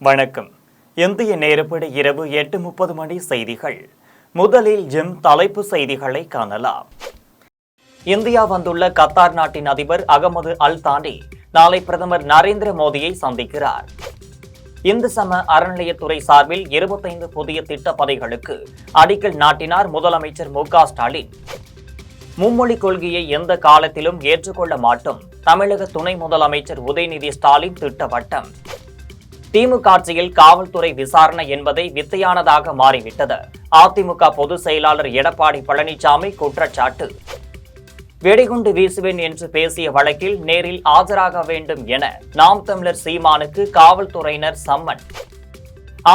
வணக்கம். இந்திய நேரப்படி இரவு 8:30 மணி செய்திகள். முதலில் தலைப்பு செய்திகளை காணலாம். இந்தியா வந்துள்ள கத்தார் நாட்டின் அதிபர் அகமது அல் தானி நாளை பிரதமர் நரேந்திர மோடியை சந்திக்கிறார். இந்து சம அறநிலையத்துறை சார்பில் 25 புதிய திட்டப் பணிகளுக்கு அடிக்கல் நாட்டினார் முதலமைச்சர் மு.க.ஸ்டாலின். மும்மொழி கொள்கையை எந்த காலத்திலும் ஏற்றுக்கொள்ள மாட்டோம் தமிழக துணை முதலமைச்சர் உதயநிதி ஸ்டாலின் திட்டவட்டம். திமுக ஆட்சியில் காவல்துறை விசாரணை என்பதை வித்தையானதாக மாறிவிட்டது. அதிமுக பொதுச் செயலாளர் எடப்பாடி பழனிசாமி குற்றச்சாட்டு. வெடிகுண்டு வீசுவேன் என்று பேசிய வழக்கில் நேரில் ஆஜராக வேண்டும் என நாம் தமிழர் சீமானுக்கு காவல்துறையினர் சம்மன்.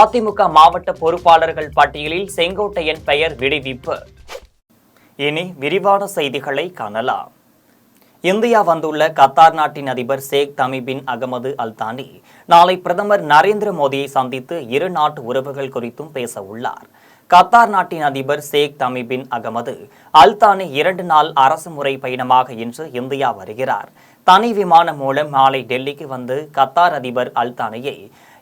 அதிமுக மாவட்ட பொறுப்பாளர்கள் பட்டியலில் செங்கோட்டையன் பெயர் விடுவிப்பு. இனி விரிவான செய்திகளை காணலாம். இந்தியா வந்துள்ள கத்தார் நாட்டின் அதிபர் ஷேக் தமீம் பின் அகமது அல் தானி நாளை பிரதமர் நரேந்திர மோடியை சந்தித்து இரு நாட்டு உறவுகள் குறித்தும் பேச உள்ளார். கத்தார் நாட்டின் அதிபர் ஷேக் தமீம் பின் அகமது அல் தானி 2 நாள் அரசுமுறை பயணமாக இன்று இந்தியா வருகிறார். தனி விமானம் மூலம் நாளை டெல்லிக்கு வந்து கத்தார் அதிபர் அல் தானியை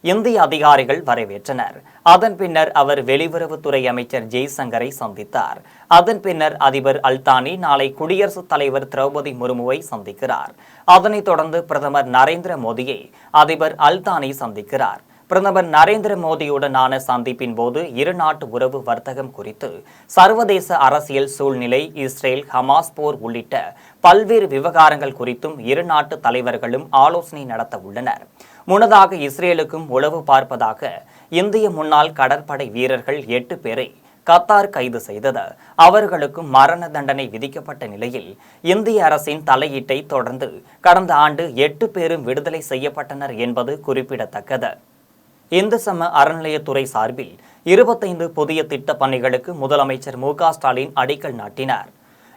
இந்திய அதிகாரிகள் வரவேற்றனர். அதன் பின்னர் அவர் வெளியுறவுத்துறை அமைச்சர் ஜெய்சங்கரை சந்தித்தார். அதன் பின்னர் அதிபர் அல் தானி நாளை குடியரசுத் தலைவர் திரௌபதி முர்முவை சந்திக்கிறார். அதனைத் தொடர்ந்து பிரதமர் நரேந்திர மோடியை அதிபர் அல் தானி சந்திக்கிறார். பிரதமர் நரேந்திர மோடியுடனான சந்திப்பின் போது இரு நாட்டு உறவு, வர்த்தகம் குறித்து, சர்வதேச அரசியல் சூழ்நிலை, இஸ்ரேல் ஹமாஸ் போர் உள்ளிட்ட பல்வேறு விவகாரங்கள் குறித்தும் இரு நாட்டு தலைவர்களும் ஆலோசனை நடத்த உள்ளனர். முன்னதாக இஸ்ரேலுக்கும் உளவு பார்ப்பதாக இந்திய முன்னாள் கடற்படை வீரர்கள் 8 பேரை கத்தார் கைது செய்தது. அவர்களுக்கும் மரண தண்டனை விதிக்கப்பட்ட நிலையில் இந்திய அரசின் தலையீட்டை தொடர்ந்து கடந்த ஆண்டு 8 பேரும் விடுதலை செய்யப்பட்டனர் என்பது குறிப்பிடத்தக்கது. இந்து சம அறநிலையத்துறை சார்பில் 25 புதிய திட்டப் பணிகளுக்கு முதலமைச்சர் மு.க.ஸ்டாலின் அடிக்கல் நாட்டினார்.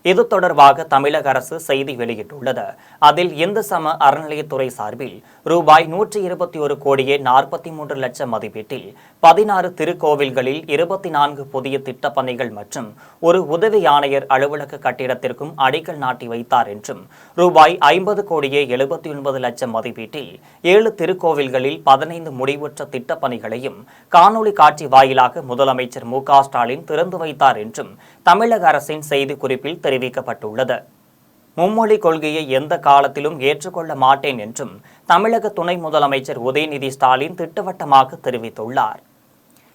இது தொடர்பாக தமிழக அரசு செய்தி வெளியிட்டுள்ளது. அதில் இந்து சம அறநிலையத்துறை சார்பில் ரூபாய் 121 கோடியே 43 லட்சம் மதிப்பீட்டில் 16 திருக்கோவில்களில் 24 புதிய திட்டப் பணிகள் மற்றும் ஒரு உதவி ஆணையர் அலுவலக கட்டிடத்திற்கும் அடிக்கல் நாட்டி வைத்தார் என்றும், ரூபாய் 50 கோடியே 79 லட்சம் மதிப்பீட்டில் 7 திருக்கோவில்களில் 15 முடிவுற்ற திட்டப் பணிகளையும் காணொலி காட்சி வாயிலாக முதலமைச்சர் மு.க.ஸ்டாலின் திறந்து வைத்தார் என்றும் தமிழக அரசின் செய்திக்குறிப்பில் தெரிவிக்கப்பட்டுள்ளது. மும்மொழி கொள்கையை எந்த காலத்திலும் ஏற்றுக்கொள்ள மாட்டேன் என்றும் தமிழக துணை முதலமைச்சர் உதயநிதி ஸ்டாலின் திட்டவட்டமாக தெரிவித்துள்ளார்.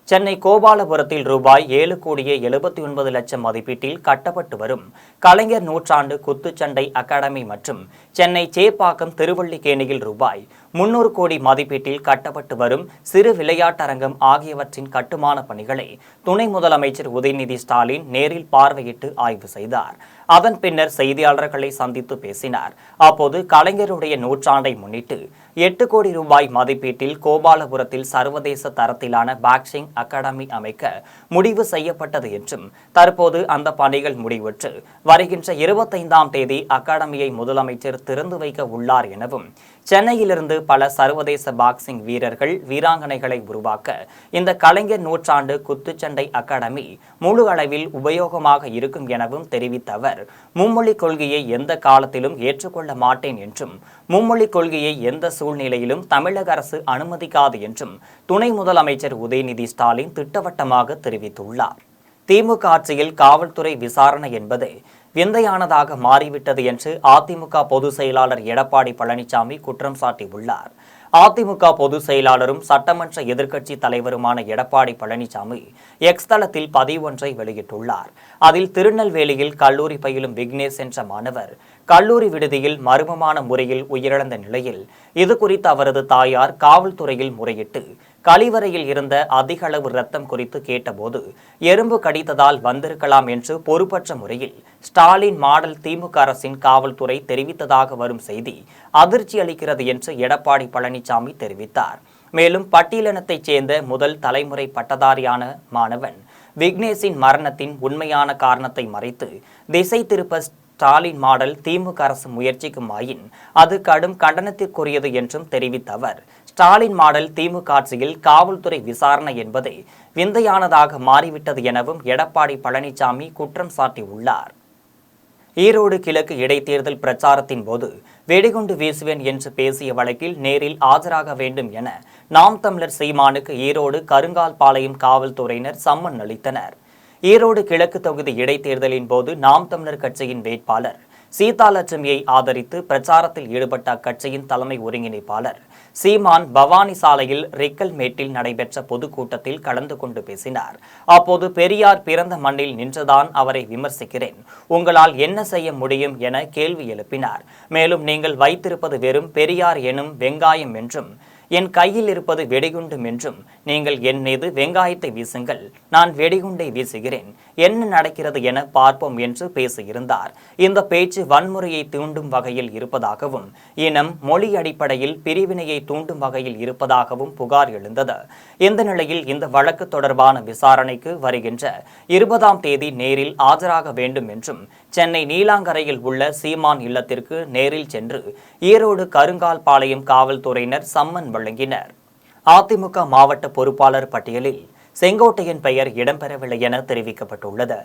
சென்னை கோபாலபுரத்தில் ரூபாய் 7 கோடியே 79 லட்சம் மதிப்பீட்டில் கட்டப்பட்டு வரும் கலைஞர் நூற்றாண்டு குத்துச்சண்டை அகாடமி மற்றும் சென்னை சேப்பாக்கம் திருவல்லிக்கேணியில் ரூபாய் 300 கோடி மதிப்பீட்டில் கட்டப்பட்டு வரும் சிறு விளையாட்டரங்கம் ஆகியவற்றின் கட்டுமான பணிகளை துணை முதலமைச்சர் உதயநிதி ஸ்டாலின் நேரில் பார்வையிட்டு ஆய்வு செய்தார். அதன் பின்னர் செய்தியாளர்களை சந்தித்து பேசினார். அப்போது கலைஞருடைய நூற்றாண்டை முன்னிட்டு 8 கோடி ரூபாய் மதிப்பீட்டில் கோபாலபுரத்தில் சர்வதேச தரத்திலான பாக்ஸிங் அகாடமி அமைக்க முடிவு செய்யப்பட்டது என்றும், தற்போது அந்த பணிகள் முடிவுற்று வருகின்ற 25ஆம் தேதி அகாடமியை முதலமைச்சர் திறந்து வைக்க உள்ளார் எனவும், சென்னையிலிருந்து பல சர்வதேச பாக்ஸிங் வீரர்கள், வீராங்கனைகளை உருவாக்க இந்த கலைஞர் நூற்றாண்டு குத்துச்சண்டை அகாடமி முழு அளவில் உபயோகமாக இருக்கும் எனவும் தெரிவித்த அவர், மும்மொழி கொள்கையை எந்த காலத்திலும் ஏற்றுக்கொள்ள மாட்டேன் என்றும், மும்மொழி கொள்கையை எந்த சூழ்நிலையிலும் தமிழக அரசு அனுமதிக்காது என்றும் துணை முதலமைச்சர் உதயநிதி ஸ்டாலின் திட்டவட்டமாக தெரிவித்துள்ளார். திமுக ஆட்சியில் காவல்துறை விசாரணை என்பது விந்தையானதாக மாறிவிட்டது என்று அதிமுக பொதுச் செயலாளர் எடப்பாடி பழனிசாமி குற்றம் சாட்டியுள்ளார். அதிமுக பொதுச் செயலாளரும் சட்டமன்ற எதிர்க்கட்சி தலைவருமான எடப்பாடி பழனிசாமி எக்ஸ் தளத்தில் பதிவு ஒன்றை வெளியிட்டுள்ளார். அதில் திருநெல்வேலியில் கல்லூரி பயிலும் விக்னேஷ் என்ற மாணவர் கல்லூரி விடுதியில் மர்மமான முறையில் உயிரிழந்த நிலையில் இது குறித்து அவரது தாயார் காவல்துறையில் முறையிட்டு கழிவறையில் இருந்த அதிக அளவு ரத்தம் குறித்து கேட்டபோது எறும்பு கடித்ததால் வந்திருக்கலாம் என்று பொறுப்பற்ற முறையில் ஸ்டாலின் மாடல் திமுக அரசின் காவல்துறை தெரிவித்ததாக வரும் செய்தி அதிர்ச்சி அளிக்கிறது என்று எடப்பாடி பழனிசாமி தெரிவித்தார். மேலும் பட்டியலினத்தைச் சேர்ந்த முதல் தலைமுறை பட்டதாரியான மாணவன் விக்னேஷின் மரணத்தின் உண்மையான காரணத்தை மறைத்து திசை திருப்ப ஸ்டாலின் மாடல் திமுக அரசு முயற்சிக்குமாயின் அது கடும் கண்டனத்திற்குரியது என்றும் தெரிவித்த அவர், ஸ்டாலின் மாடல் திமுக ஆட்சியில் காவல்துறை விசாரணை என்பதை விந்தையானதாக மாறிவிட்டது எனவும் எடப்பாடி பழனிசாமி குற்றம் சாட்டியுள்ளார். ஈரோடு கிழக்கு இடைத்தேர்தல் பிரச்சாரத்தின் போது வெடிகுண்டு வீசுவேன் என்று பேசிய வழக்கில் நேரில் ஆஜராக வேண்டும் என நாம் தமிழர் சீமானுக்கு ஈரோடு கருங்கால்பாளையம் காவல்துறையினர் சம்மன் அளித்தனர். ஈரோடு கிழக்கு தொகுதி இடைத்தேர்தலின் போது நாம் தமிழர் கட்சியின் வேட்பாளர் சீதாலட்சுமியை ஆதரித்து பிரச்சாரத்தில் ஈடுபட்ட அக்கட்சியின் தலைமை ஒருங்கிணைப்பாளர் சீமான் பவானி சாலையில் ரிக்கல்மேட்டில் நடைபெற்ற பொதுக்கூட்டத்தில் கலந்து கொண்டு பேசினார். அப்போது பெரியார் பிறந்த மண்ணில் நின்றுதான் அவரை விமர்சிக்கிறேன், உங்களால் என்ன செய்ய முடியும் என கேள்வி எழுப்பினார். மேலும் நீங்கள் வைத்திருப்பது வெறும் பெரியார் எனும் வெங்காயம் என்றும் என் கையில் இருப்பது வெடிகுண்டும் என்றும் நீங்கள் என் மீது வெங்காயத்தை வீசுங்கள், நான் வெடிகுண்டை வீசுகிறேன், என்ன நடக்கிறது என பார்ப்போம் என்று பேசியிருந்தார். இந்த பேச்சு வன்முறையை தூண்டும் வகையில் இருப்பதாகவும் இனம் மொழி அடிப்படையில் பிரிவினையை தூண்டும் வகையில் இருப்பதாகவும் புகார் எழுந்தது. இந்த நிலையில் இந்த வழக்கு தொடர்பான விசாரணைக்கு வருகின்ற 20ஆம் தேதி நேரில் ஆஜராக வேண்டும் என்றும் சென்னை நீலாங்கரையில் உள்ள சீமான் இல்லத்திற்கு நேரில் சென்று ஈரோடு கருங்கால்பாளையம் காவல்துறையினர் சம்மன் வழங்கினர். அதிமுக மாவட்ட பொறுப்பாளர் பட்டியலில் செங்கோட்டையன் பெயர் இடம்பெறவில்லை என தெரிவிக்கப்பட்டுள்ளது.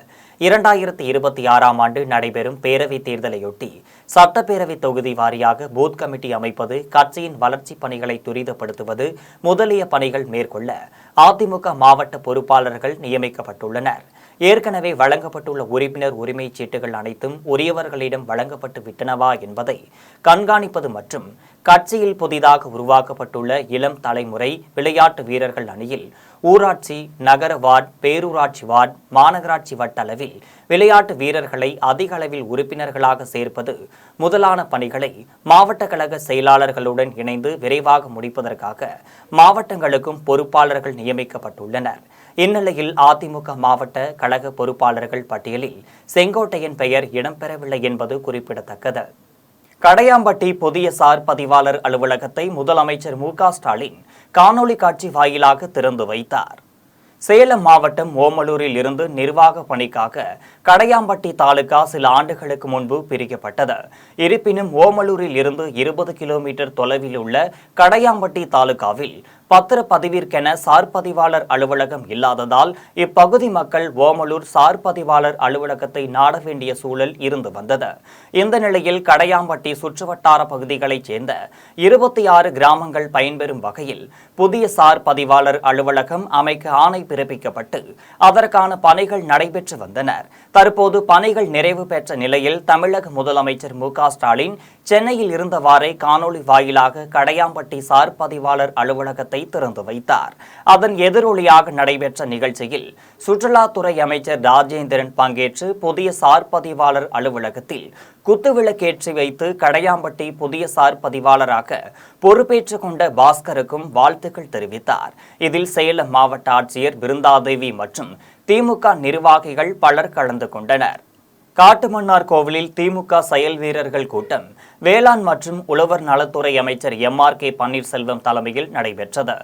2026ஆம் ஆண்டு நடைபெறும் பேரவைத் தேர்தலையொட்டி சட்டப்பேரவை தொகுதி வாரியாக பூத் கமிட்டி அமைப்பது, கட்சியின் வளர்ச்சிப் பணிகளை துரிதப்படுத்துவது முதலிய பணிகள் மேற்கொள்ள அதிமுக மாவட்ட பொறுப்பாளர்கள் நியமிக்கப்பட்டுள்ளனர். ஏற்கனவே வழங்கப்பட்டுள்ள உறுப்பினர் உரிமை சீட்டுகள் அனைத்தும் உரியவர்களிடம் வழங்கப்பட்டு விட்டனவா என்பதை கண்காணிப்பது மற்றும் கட்சியில் புதிதாக உருவாக்கப்பட்டுள்ள இளம் தலைமுறை விளையாட்டு வீரர்கள் அணியில் ஊராட்சி, நகர வார்டு, பேரூராட்சி வார்டு, மாநகராட்சி வட்ட அளவில் விளையாட்டு வீரர்களை அதிக அளவில் உறுப்பினர்களாக சேர்ப்பது முதலான பணிகளை மாவட்ட கழக செயலாளர்களுடன் இணைந்து விரைவாக முடிப்பதற்காக மாவட்டங்களுக்கும் பொறுப்பாளர்கள் நியமிக்கப்பட்டுள்ளனர். இந்நிலையில் அதிமுக மாவட்ட கழக பொறுப்பாளர்கள் பட்டியலில் செங்கோட்டையன் பெயர் இடம்பெறவில்லை என்பது குறிப்பிடத்தக்கது. கடையாம்பட்டி புதிய சார் பதிவாளர் அலுவலகத்தை முதலமைச்சர் மு.க.ஸ்டாலின் காணொலி காட்சி வாயிலாக திறந்து வைத்தார். சேலம் மாவட்டம் ஓமலூரில் இருந்து நிர்வாக பணிக்காக கடையாம்பட்டி தாலுகா சில ஆண்டுகளுக்கு முன்பு பிரிக்கப்பட்டது. இருப்பினும் ஓமலூரில் இருந்து 20 கிலோமீட்டர் தொலைவில் உள்ள கடையாம்பட்டி தாலுகாவில் பத்திரப்பதிவிற்கென சார் பதிவாளர் அலுவலகம் இல்லாததால் இப்பகுதி மக்கள் ஓமலூர் சார் பதிவாளர் அலுவலகத்தை நாட வேண்டிய சூழல் இருந்து வந்தது. இந்த நிலையில் கடையாம்பட்டி சுற்றுவட்டார பகுதிகளைச் சேர்ந்த 26 கிராமங்கள் பயன்பெறும் வகையில் புதிய சார் பதிவாளர் அலுவலகம் அமைக்க ஆணை பிறப்பிக்கப்பட்டு அதற்கான பணிகள் நடைபெற்று வந்தனர். தற்போது பணிகள் நிறைவு பெற்ற நிலையில் தமிழக முதலமைச்சர் மு.க.ஸ்டாலின் சென்னையில் இருந்தவாறே காணொலி வாயிலாக கடையாம்பட்டி சார் பதிவாளர் அலுவலகத்தை திறந்து வைத்தார். அதன் எதிரொலியாக நடைபெற்ற நிகழ்ச்சியில் சுற்றுலாத்துறை அமைச்சர் ராஜேந்திரன் பங்கேற்று புதிய சார் பதிவாளர் அலுவலகத்தில் குத்துவிளக்கேற்றி வைத்து கடையாம்பட்டி புதிய சார் பதிவாளராக பொறுப்பேற்றுக் கொண்ட பாஸ்கருக்கும் வாழ்த்துக்கள் தெரிவித்தார். இதில் சேலம் மாவட்ட ஆட்சியர் பிருந்தாதேவி மற்றும் திமுக நிர்வாகிகள் பலர் கலந்து கொண்டனர். காட்டுமன்னார் கோவிலில் திமுக செயல் வீரர்கள் கூட்டம் வேளாண் மற்றும் உழவர் நலத்துறை அமைச்சர் எம்.ஆர்.கே. பன்னீர்செல்வம் தலைமையில் நடைபெற்றது.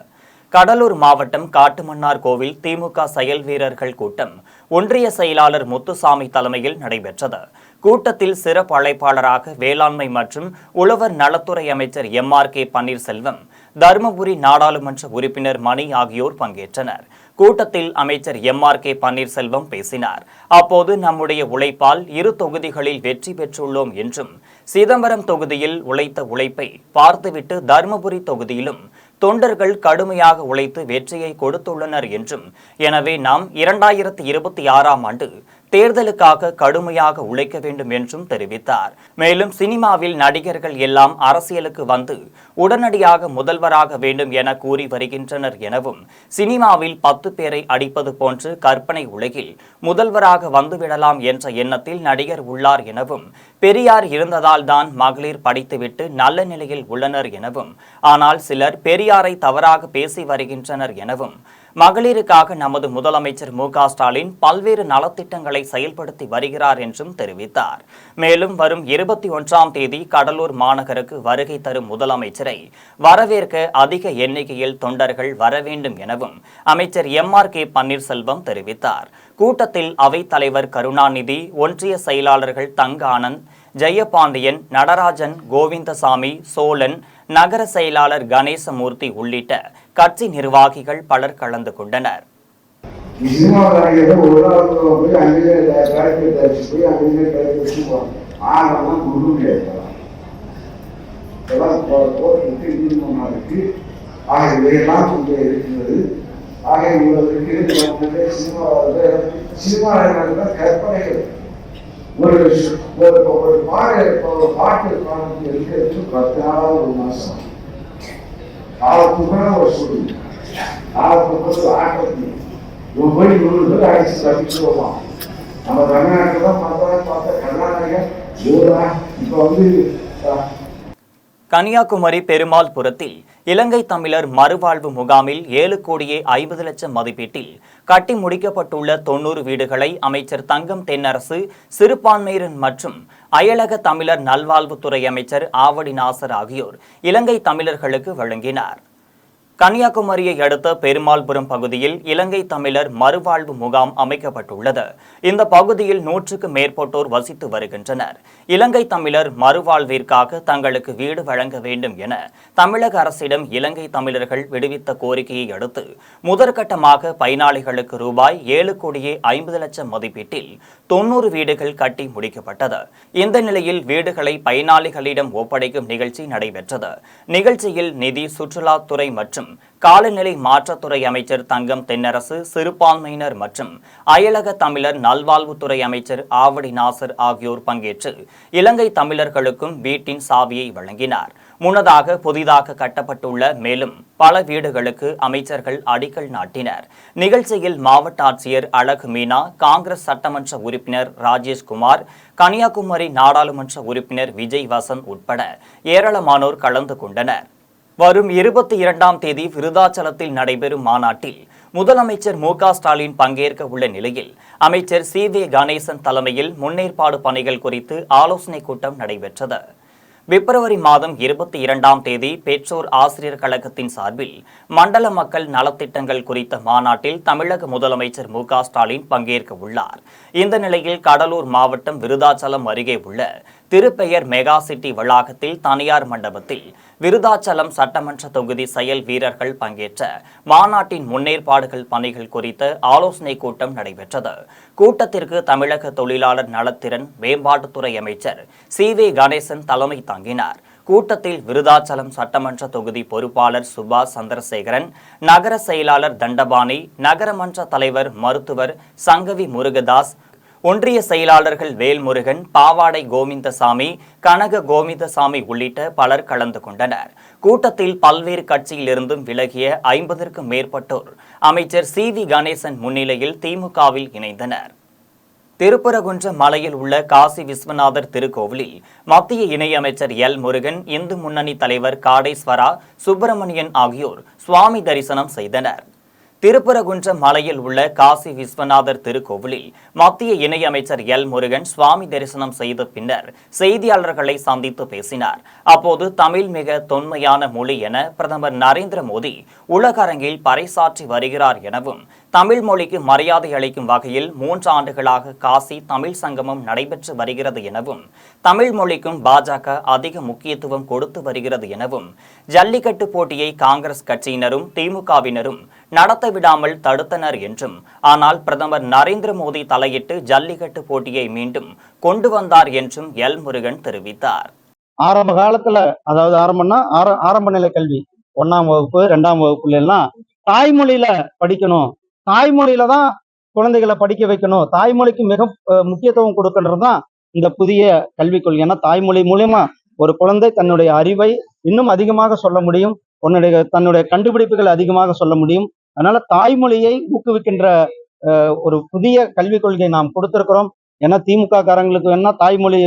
கடலூர் மாவட்டம் காட்டுமன்னார் கோவில் திமுக செயல் வீரர்கள் கூட்டம் ஒன்றிய செயலாளர் முத்துசாமி தலைமையில் நடைபெற்றது. கூட்டத்தில் சிறப்பு அழைப்பாளராக வேளாண்மை மற்றும் உழவர் நலத்துறை அமைச்சர் எம்.ஆர்.கே. பன்னீர்செல்வம், தருமபுரி நாடாளுமன்ற உறுப்பினர் மணி ஆகியோர் பங்கேற்றனர். கூட்டத்தில் அமைச்சர் எம்.ஆர்.கே. பன்னீர்செல்வம் பேசினார். அப்போது நம்முடைய உழைப்பால் 2 தொகுதிகளில் வெற்றி பெற்றுள்ளோம் என்றும், சிதம்பரம் தொகுதியில் உழைத்த உழைப்பை பார்த்துவிட்டு தருமபுரி தொகுதியிலும் தொண்டர்கள் கடுமையாக உழைத்து வெற்றியை கொடுத்துள்ளனர் என்றும், எனவே நாம் 2026ஆம் ஆண்டு தேர்தலுக்காக கடுமையாக உழைக்க வேண்டும் என்றும் தெரிவித்தார். மேலும் சினிமாவில் நடிகர்கள் எல்லாம் அரசியலுக்கு வந்து உடனடியாக முதல்வராக வேண்டும் என கூறி வருகின்றனர் எனவும், சினிமாவில் 10 பேரை அடிப்பது போன்று கற்பனை உலகில் முதல்வராக வந்துவிடலாம் என்ற எண்ணத்தில் நடிகர் உள்ளார் எனவும், பெரியார் இருந்ததால் தான் மகளிர் படித்துவிட்டு நல்ல நிலையில் உள்ளனர் எனவும், ஆனால் சிலர் பெரியாரை தவறாக பேசி வருகின்றனர் எனவும், மகளிருக்காக நமது முதலமைச்சர் மு.க.ஸ்டாலின் பல்வேறு நலத்திட்டங்களை செயல்படுத்தி வருகிறார் என்றும் தெரிவித்தார். மேலும் வரும் 21ஆம் தேதி கடலூர் மாநகருக்கு வருகை தரும் முதலமைச்சரை வரவேற்க அதிக எண்ணிக்கையில் தொண்டர்கள் வர வேண்டும் எனவும் அமைச்சர் எம்.ஆர்.கே. பன்னீர்செல்வம் தெரிவித்தார். கூட்டத்தில் அவைத் தலைவர் கருணாநிதி, ஒன்றிய செயலாளர்கள் தங்க ஆனந்த், ஜெயபாண்டியன், நடராஜன், கோவிந்தசாமி, சோழன், நகர செயலாளர் கணேசமூர்த்தி உள்ளிட்ட கட்சி நிர்வாகிகள் பலர் கலந்து கொண்டனர். சினிமாவில் ஒரு நாள் போய் அங்கேயே கரெக்டர் தரிச்சு போய் அங்கேயே கரெக்ட் வச்சுக்குவாங்க. ஆகலாம் கொடுக்க முடியாது. இதெல்லாம் போட்டுருக்கு இருக்கு. ஆக இவையெல்லாம் கொஞ்சம் இருக்கிறது. ஆக இவர்களுக்கு சினிமாவில் கற்பனைகள் ஒரு பாட்டு காலத்தில் இருக்கிறதுக்கு 10 நாளாவது ஒரு மாசம் காலத்துக்கு ஒரு சூழ்நிலை காலத்துக்கு ஆட்டத்தில் போய் 100 பேர் அடிச்சு தப்பிச்சு வருவான். நம்ம தமிழ்நாட்டில் தான் பார்த்தா கர்நாடகா இப்போ கன்னியாகுமரி பெருமாள்புரத்தில் இலங்கை தமிழர் மறுவாழ்வு முகாமில் 7,50,00,000 மதிப்பீட்டில் கட்டி முடிக்கப்பட்டுள்ள 90 வீடுகளை அமைச்சர் தங்கம் தென்னரசு, சிறுபான்மையினர் மற்றும் அயலக தமிழர் நல்வாழ்வுத்துறை அமைச்சர் ஆவடி நாசர் ஆகியோர் இலங்கை தமிழர்களுக்கு வழங்கினார். கன்னியாகுமரியை அடுத்த பெருமாள்புரம் பகுதியில் இலங்கை தமிழர் மறுவாழ்வு முகாம் அமைக்கப்பட்டுள்ளது. இந்த பகுதியில் 100க்கு மேற்பட்டோர் வசித்து வருகின்றனர். இலங்கை தமிழர் மறுவாழ்விற்காக தங்களுக்கு வீடு வழங்க வேண்டும் என தமிழக அரசிடம் இலங்கை தமிழர்கள் விடுவித்த கோரிக்கையை அடுத்து முதற்கட்டமாக பயனாளிகளுக்கு ரூபாய் 7,50,00,000 மதிப்பீட்டில் 90 வீடுகள் கட்டி முடிக்கப்பட்டது. இந்த நிலையில் வீடுகளை பயனாளிகளிடம் ஒப்படைக்கும் நிகழ்ச்சி நடைபெற்றது. நிகழ்ச்சியில் நிதி, சுற்றுலாத்துறை மற்றும் காலநிலை மாற்றத்துறை அமைச்சர் தங்கம் தென்னரசு, சிறுபான்மையினர் மற்றும் அயலக தமிழர் நல்வாழ்வுத்துறை அமைச்சர் ஆவடி நாசர் ஆகியோர் பங்கேற்று இலங்கை தமிழர்களுக்கும் வீட்டின் சாவியை வழங்கினார். முன்னதாக புதிதாக கட்டப்பட்டுள்ள மேலும் பல வீடுகளுக்கு அமைச்சர்கள் அடிக்கல் நாட்டினர். நிகழ்ச்சியில் மாவட்ட ஆட்சியர் அழகு மீனா, காங்கிரஸ் சட்டமன்ற உறுப்பினர் ராஜேஷ்குமார், கன்னியாகுமரி நாடாளுமன்ற உறுப்பினர் விஜய் வசந்த் உட்பட ஏராளமானோர் கலந்து கொண்டனர். வரும் 22ஆம் தேதி விருதாச்சலத்தில் நடைபெறும் மாநாட்டில் முதலமைச்சர் மு.க. ஸ்டாலின் பங்கேற்க உள்ள நிலையில் அமைச்சர் சி.வே. கணேசன் தலைமையில் முன்னேற்பாடு பணிகள் குறித்து ஆலோசனைக் கூட்டம் நடைபெற்றது. பிப்ரவரி மாதம் 22ஆம் தேதி பெற்றோர் ஆசிரியர் கழகத்தின் சார்பில் மண்டல மக்கள் நலத்திட்டங்கள் குறித்த மாநாட்டில் தமிழக முதலமைச்சர் மு.க. ஸ்டாலின் பங்கேற்க உள்ளார். இந்த நிலையில் கடலூர் மாவட்டம் விருதாச்சலம் அருகே உள்ள திருப்பெயர் மெகா சிட்டி வளாகத்தில் தனியார் மண்டபத்தில் விருதாச்சலம் சட்டமன்ற தொகுதி செயல் வீரர்கள் பங்கேற்ற மாநாட்டின் முன்னேற்பாடுகள் பணிகள் குறித்த ஆலோசனைக் கூட்டம் நடைபெற்றது. கூட்டத்திற்கு தமிழக தொழிலாளர் நலத்திறன் மேம்பாட்டுத்துறை அமைச்சர் சி.வே. கணேசன் தலைமை தாங்கினார். கூட்டத்தில் விருதாச்சலம் சட்டமன்ற தொகுதி பொறுப்பாளர் சுபாஷ் சந்திரசேகரன், நகர செயலாளர் தண்டபாணி, நகரமன்ற தலைவர் மருத்துவர் சங்கவி முருகதாஸ், ஒன்றிய செயலாளர்கள் வேல்முருகன், பாவாடை கோவிந்தசாமி, கனக கோவிந்தசாமி உள்ளிட்ட பலர் கலந்து கொண்டனர். கூட்டத்தில் பல்வேறு கட்சியிலிருந்தும் விலகிய 50க்கும் மேற்பட்டோர் அமைச்சர் சி.வி. கணேசன் முன்னிலையில் திமுகவில் இணைந்தனர். திருப்பரங்குன்றம் மலையில் உள்ள காசி விஸ்வநாதர் திருக்கோவிலில் மத்திய இணையமைச்சர் எல். முருகன், இந்து முன்னணி தலைவர் காடேஸ்வரா சுப்பிரமணியன் ஆகியோர் சுவாமி தரிசனம் செய்தனர். திருப்பரங்குன்றம் மலையில் உள்ள காசி விஸ்வநாதர் திருக்கோவிலில் மத்திய இணையமைச்சர் எல். முருகன் சுவாமி தரிசனம் செய்த பின்னர் செய்தியாளர்களை சந்தித்து பேசினார். அப்போது தமிழ் மிக தொன்மையான மொழி என பிரதமர் நரேந்திர மோடி உலக அரங்கில் பறைசாற்றி வருகிறார் எனவும், தமிழ் மொழிக்கு மரியாதை அளிக்கும் வகையில் 3 ஆண்டுகளாக காசி தமிழ் சங்கமம் நடைபெற்று வருகிறது எனவும், தமிழ் மொழிக்கும் பாஜக அதிக முக்கியத்துவம் கொடுத்து வருகிறது எனவும், ஜல்லிக்கட்டு போட்டியை காங்கிரஸ் கட்சியினரும் திமுகவினரும் நடத்த விடாமல் தடுத்தனர் என்றும், ஆனால் பிரதமர் நரேந்திர மோடி தலையிட்டு ஜல்லிக்கட்டு போட்டியை மீண்டும் கொண்டு வந்தார் என்றும் எல். முருகன் தெரிவித்தார். ஆரம்ப காலத்துல, அதாவது ஆரம்ப நிலை கல்வி 1ஆம் வகுப்பு 2ஆம் வகுப்புல எல்லாம் தாய்மொழியில படிக்கணும், தாய்மொழியில தான் குழந்தைகளை படிக்க வைக்கணும், தாய்மொழிக்கு மிக முக்கியத்துவம் கொடுக்கின்றதுதான் இந்த புதிய கல்விக் கொள்கை. ஏன்னா தாய்மொழி மூலியமா ஒரு குழந்தை தன்னுடைய அறிவை இன்னும் அதிகமாக சொல்ல முடியும், தன்னுடைய கண்டுபிடிப்புகளை அதிகமாக சொல்ல முடியும். அதனால தாய்மொழியை ஊக்குவிக்கின்ற ஒரு புதிய கல்விக் கொள்கை நாம் கொடுத்திருக்கிறோம். ஏன்னா திமுக காரங்களுக்கு வேணா தாய்மொழி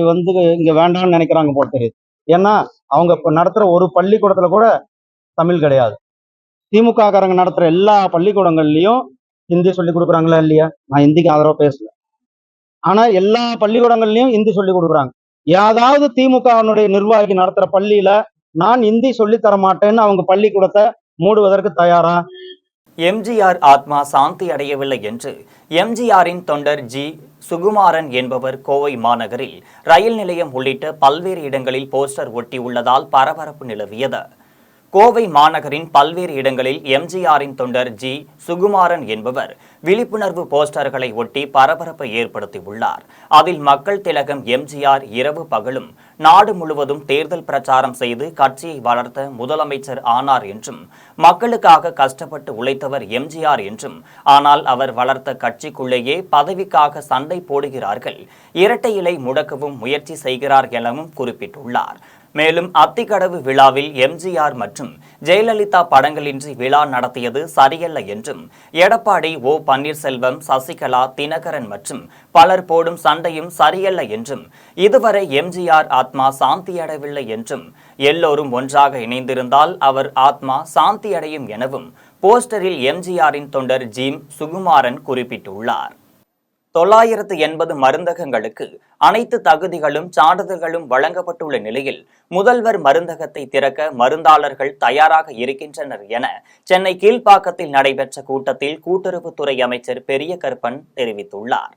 இங்க வேண்டாம்னு நினைக்கிறாங்க போல தெரியுது. ஏன்னா அவங்க இப்ப நடத்துற ஒரு பள்ளிக்கூடத்துல கூட தமிழ் கிடையாது. திமுக காரங்க நடத்துற எல்லா பள்ளிக்கூடங்கள்லயும் ஹிந்தி சொல்லி கொடுக்குறாங்களா இல்லையா? நான் ஹிந்திக்கு ஆதரவா பேசல, ஆனா எல்லா பள்ளிக்கூடங்கள்லயும் ஹிந்தி சொல்லி கொடுக்குறாங்க. ஏதாவது திமுகவினுடைய நிர்வாகி நடத்துற பள்ளியில நான் ஹிந்தி சொல்லி தர மாட்டேன்னு அவங்க பள்ளிக்கூடத்தை மூடுவதற்கு தயாரா? எம்ஜிஆர் ஆத்மா சாந்தி அடையவில்லை என்று எம்ஜிஆரின் தொண்டர் ஜி. சுகுமாரன் என்பவர் கோவை மாநகரில் ரயில் நிலையம் உள்ளிட்ட பல்வேறு இடங்களில் போஸ்டர் ஒட்டியுள்ளதால் பரபரப்பு நிலவியது. கோவை மாநகரின் பல்வேறு இடங்களில் எம்ஜிஆரின் தொண்டர் ஜி சுகுமாரன் என்பவர் விழிப்புணர்வு போஸ்டர்களை ஒட்டி பரபரப்பை ஏற்படுத்தியுள்ளார். அதில் மக்கள் திலகம் எம்ஜிஆர் இரவு பகலும் நாடு முழுவதும் தேர்தல் பிரச்சாரம் செய்து கட்சியை வளர்த்த முதலமைச்சர் ஆனார் என்றும், மக்களுக்காக கஷ்டப்பட்டு உழைத்தவர் எம்ஜிஆர் என்றும், ஆனால் அவர் வளர்த்த கட்சிக்குள்ளேயே பதவிக்காக சண்டை போடுகிறார்கள், இரட்டை இலை முடக்கவும் முயற்சி செய்கிறார் எனவும் குறிப்பிட்டுள்ளார். மேலும் அத்திக்கடவு விழாவில் எம்ஜிஆர் மற்றும் ஜெயலலிதா படங்களின்றி விழா நடத்தியது சரியல்ல என்றும், எடப்பாடி ஓ பன்னீர்செல்வம், சசிகலா, தினகரன் மற்றும் பலர் போடும் சண்டையும் சரியல்ல என்றும், இதுவரை எம்ஜிஆர் ஆத்மா சாந்தியடையவில்லை என்றும், எல்லோரும் ஒன்றாக இணைந்திருந்தால் அவர் ஆத்மா சாந்தியடையும் எனவும் போஸ்டரில் எம்ஜிஆரின் தொண்டர் ஜி சுகுமாரன் குறிப்பிட்டுள்ளார். 980 மருந்தகங்களுக்கு அனைத்து தகுதிகளும் சான்றிதழ்களும் வழங்கப்பட்டுள்ள நிலையில் முதல்வர் மருந்தகத்தை திறக்க மருந்தாளர்கள் தயாராக இருக்கின்றனர் என சென்னை கீழ்ப்பாக்கத்தில் நடைபெற்ற கூட்டத்தில் கூட்டுறவுத்துறை அமைச்சர் பெரிய கருப்பன் தெரிவித்துள்ளார்.